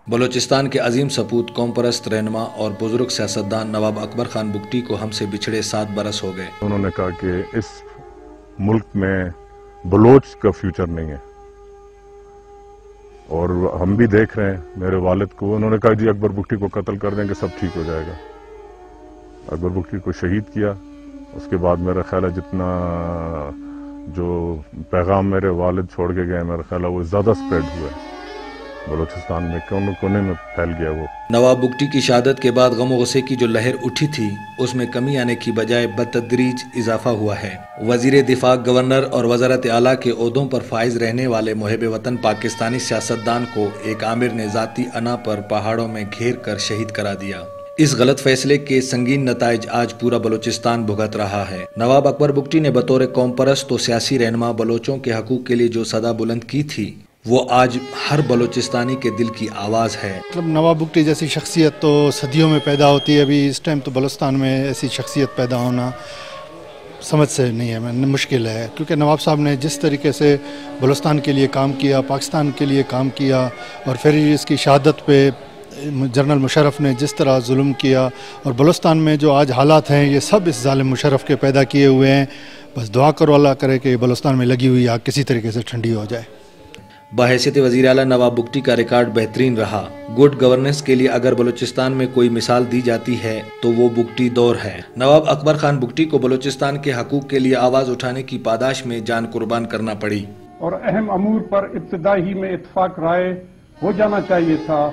بلوچستان کے عظیم سپوت، قوم پرست رہنما اور بزرگ سیاستدان نواب اکبر خان بگٹی کو ہم سے بچھڑے 7 برس ہو گئے۔ انہوں نے کہا کہ اس ملک میں بلوچ کا فیوچر نہیں ہے، اور ہم بھی دیکھ رہے ہیں میرے والد کو، انہوں نے کہا جی اکبر بگٹی کو قتل کر دیں گے سب ٹھیک ہو جائے گا۔ اکبر بگٹی کو شہید کیا، اس کے بعد میرا خیال ہے جتنا جو پیغام میرے والد چھوڑ کے گئے، میرا خیال ہے وہ زیادہ سپریڈ ہوا ہے بلوچستان میں، کونے کونے میں پھیل گیا وہ۔ نواب بگٹی کی شہادت کے بعد غم و غصے کی جو لہر اٹھی تھی، اس میں کمی آنے کی بجائے بتدریج اضافہ ہوا ہے۔ وزیر دفاع، گورنر اور وزارت اعلیٰ کے عہدوں پر فائز رہنے والے محب وطن پاکستانی سیاستدان کو ایک آمر نے ذاتی انا پر پہاڑوں میں گھیر کر شہید کرا دیا۔ اس غلط فیصلے کے سنگین نتائج آج پورا بلوچستان بھگت رہا ہے۔ نواب اکبر بگٹی نے بطور قوم پرست و سیاسی رہنما بلوچوں کے حقوق کے لیے جو صدا بلند کی تھی، وہ آج ہر بلوچستانی کے دل کی آواز ہے۔ نواب بگٹی جیسی شخصیت تو صدیوں میں پیدا ہوتی ہے، ابھی اس ٹائم تو بلوچستان میں ایسی شخصیت پیدا ہونا سمجھ سے نہیں ہے، مشکل ہے، کیونکہ نواب صاحب نے جس طریقے سے بلوچستان کے لیے کام کیا، پاکستان کے لیے کام کیا، اور پھر اس کی شہادت پہ جنرل مشرف نے جس طرح ظلم کیا، اور بلوچستان میں جو آج حالات ہیں یہ سب اس ظالم مشرف کے پیدا کیے ہوئے ہیں۔ بس دعا کرو اللہ کرے کہ بلوچستان میں لگی ہوئی آگ کسی طریقے سے ٹھنڈی ہو جائے۔ بحیثیت وزیر اعلیٰ نواب بگٹی کا ریکارڈ بہترین رہا۔ گڈ گورننس کے لیے اگر بلوچستان میں کوئی مثال دی جاتی ہے تو وہ بگٹی دور ہے۔ نواب اکبر خان بگٹی کو بلوچستان کے حقوق کے لیے آواز اٹھانے کی پاداش میں جان قربان کرنا پڑی، اور اہم امور پر ابتدائی میں اتفاق رائے ہو جانا چاہیے تھا۔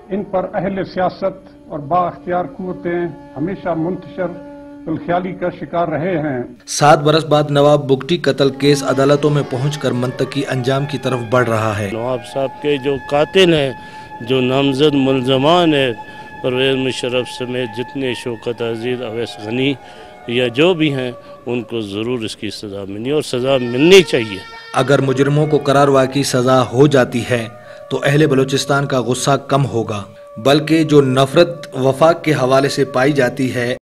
ان پر اہل سیاست اور با اختیار قوتیں ہمیشہ منتشر الخیالی کا شکار رہے ہیں۔ 7 برس بعد نواب بگٹی قتل کیس عدالتوں میں پہنچ کر منطقی انجام کی طرف بڑھ رہا ہے۔ نواب صاحب کے جو قاتل ہیں، جو نامزد ملزمان ہیں، پرویز مشرف سمیت جتنے شوکت عزیز، اویس غنی یا جو بھی ہیں، ان کو ضرور اس کی سزا ملنی اور سزا ملنی چاہیے۔ اگر مجرموں کو قرار واقعی سزا ہو جاتی ہے تو اہل بلوچستان کا غصہ کم ہوگا، بلکہ جو نفرت وفاق کے حوالے سے پائی جاتی ہے